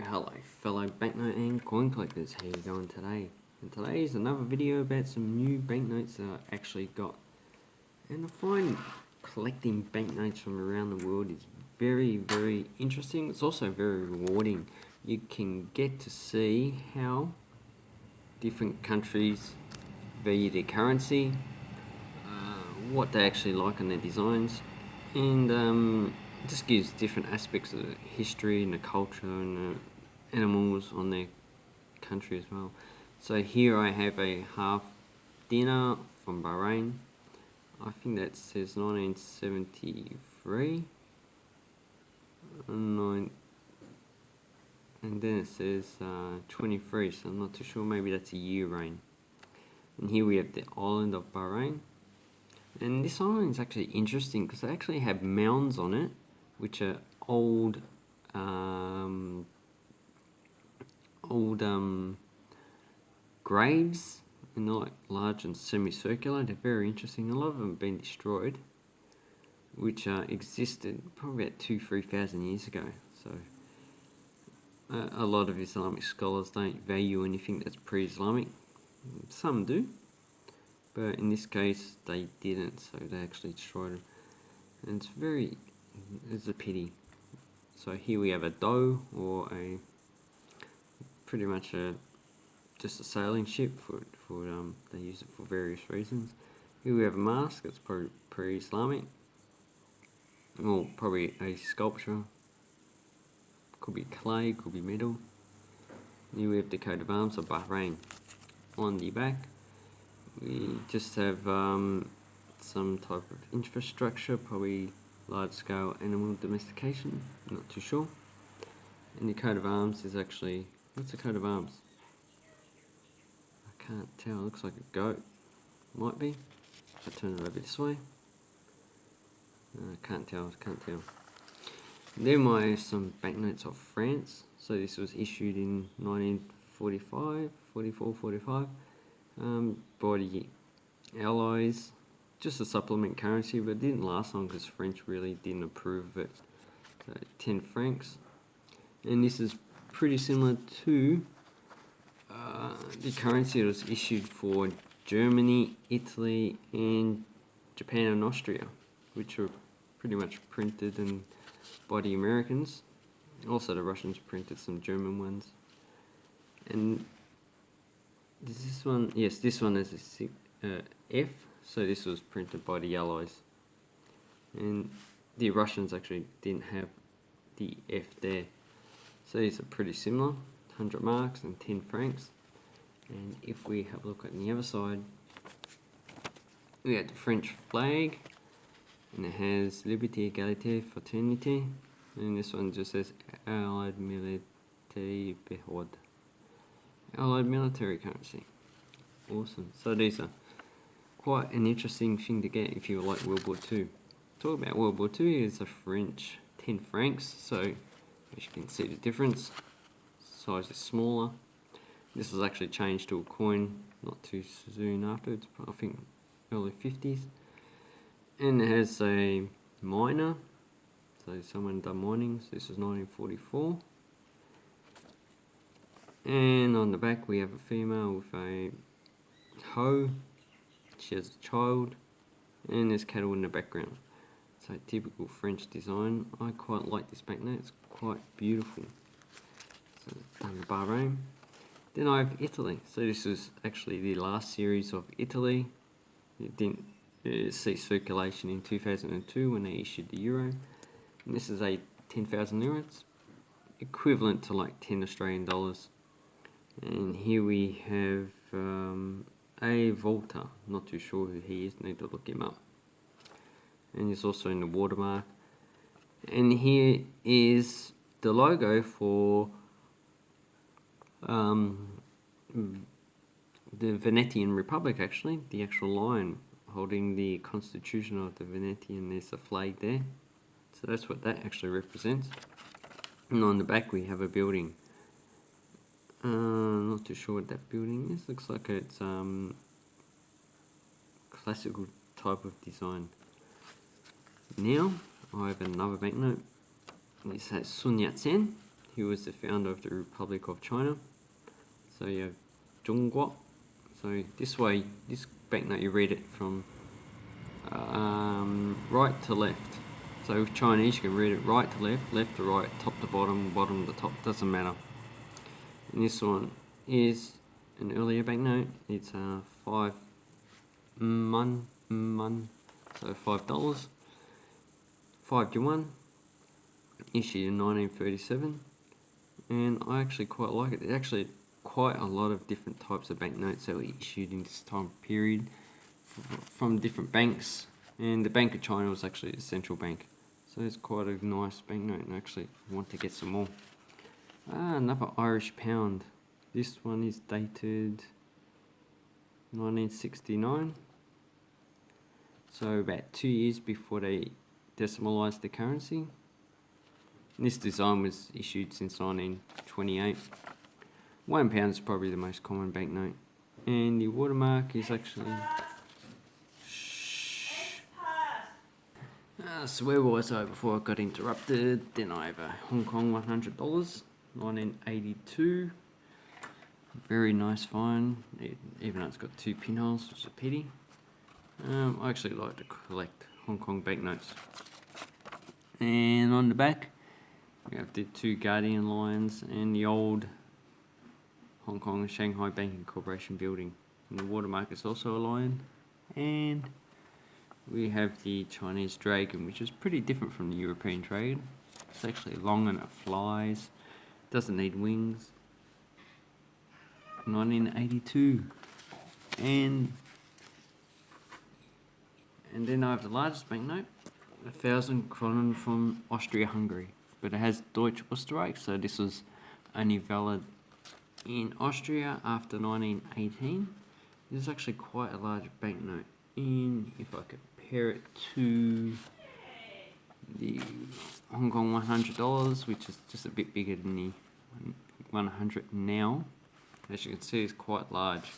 Hello fellow banknote and coin collectors, how you going today? And today is another video about some new banknotes that I actually got. And I find collecting banknotes from around the world is very interesting. It's also very rewarding. You can get to see how different countries value their currency, what they actually like on their designs, and it just gives different aspects of the history and the culture and the animals on their country as well. So here I have a half dinar from Bahrain. I think that says 1973. And then it says 23, so I'm not too sure, maybe that's a year reign. And here we have the island of Bahrain. And this island is actually interesting because they actually have mounds on it, which are old graves, and they're like large and semicircular. They're very interesting. A lot of them have been destroyed, which existed probably about 2,000-3,000 years ago. So a lot of Islamic scholars don't value anything that's pre-Islamic. Some do, but in this case they didn't, so they actually destroyed them. And it's a pity. So here we have a dough, or pretty much just a sailing ship. They use it for various reasons. Here we have a mask. That's probably pre-Islamic, or probably a sculpture. Could be clay, could be metal. Here we have the coat of arms of Bahrain. On the back, we just have some type of infrastructure, probably large-scale animal domestication. Not too sure. And the coat of arms is actually, what's the coat of arms? I can't tell. It looks like a goat. Might be. If I turn it over this way. Can't tell. Then some banknotes of France. So this was issued in 1945, by the Allies. Just a supplement currency, but it didn't last long because French really didn't approve of it. So 10 francs. And this is pretty similar to the currency that was issued for Germany, Italy, and Japan and Austria, which were pretty much printed by the Americans. Also the Russians printed some German ones. And this one, yes, this one is a F, so this was printed by the Allies. And the Russians actually didn't have the F there. So these are pretty similar, 100 marks and 10 francs. And if we have a look at the other side, we have the French flag, and it has Liberté, Égalité, Fraternité. And this one just says Allied Military Behörde. Allied military currency. Awesome. So these are quite an interesting thing to get if you like World War II. Talk about World War II, here's a French 10 francs. So as you can see the difference, size is smaller. This was actually changed to a coin not too soon afterwards, I think early 50s. And it has a miner, so someone done mining, so this is 1944. And on the back we have a female with a hoe, she has a child, and there's cattle in the background. So typical French design. I quite like this banknote, it's quite beautiful. So it's done in Bahrain. Then I have Italy. So this is actually the last series of Italy. It didn't see circulation in 2002 when they issued the euro. And this is a 10,000 lira. It's equivalent to like 10 Australian dollars. And here we have a Volta. Not too sure who he is, need to look him up. And he's also in the watermark. And here is the logo for the Venetian Republic, actually. The actual lion holding the constitution of the Venetian, there's a flag there. So that's what that actually represents. And on the back we have a building. Not too sure what that building is. Looks like it's classical type of design. Now I have another banknote. This has Sun Yat-sen. he was the founder of the Republic of China. So you have Zhongguo. So this way, this banknote, you read it from right to left. So with Chinese, you can read it right to left, left to right, top to bottom, bottom to top, doesn't matter. And this one is an earlier banknote. It's 5 mun, so $5. 5 yuan, issued in 1937. And I actually quite like it. There's actually quite a lot of different types of banknotes that were issued in this time period from different banks. And the Bank of China was actually the central bank. So it's quite a nice banknote, and I actually want to get some more. Another Irish pound. This one is dated 1969. So about 2 years before they decimalised the currency. And this design was issued since 1928. £1 is probably the most common banknote. And the watermark is actually... So where was I before I got interrupted? Then I have a Hong Kong $100, 1982. Very nice find, even though it's got 2 pinholes, which is a pity. I actually like to collect Hong Kong banknotes. And on the back, we have the 2 Guardian lions and the old Hong Kong and Shanghai Banking Corporation building. And the watermark is also a lion. And we have the Chinese dragon, which is pretty different from the European dragon. It's actually long and it flies. Doesn't need wings. 1982. And then I have the largest banknote, 1,000 kronen from Austria-Hungary. But it has Deutsche Österreich, so this was only valid in Austria after 1918. This is actually quite a large banknote. And if I compare it to the Hong Kong $100, which is just a bit bigger than the 100 now, as you can see, it's quite large.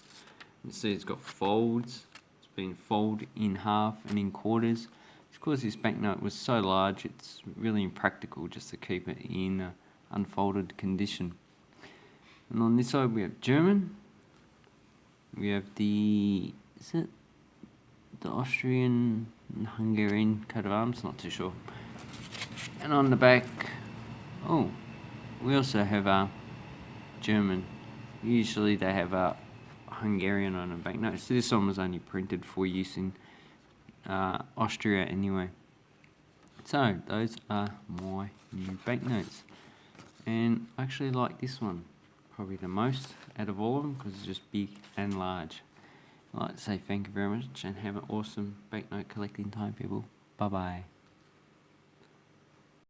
You see it's got folds. It's been folded in half and in quarters. It's because this banknote was so large, it's really impractical just to keep it in unfolded condition. And on this side we have German. We have the Austrian and Hungarian coat of arms, not too sure. And on the back, we also have German. Usually they have Hungarian on a banknote. So this one was only printed for use in Austria anyway. So those are my new banknotes. And I actually like this one probably the most out of all of them because it's just big and large. I'd like to say thank you very much and have an awesome banknote collecting time, people. Bye bye.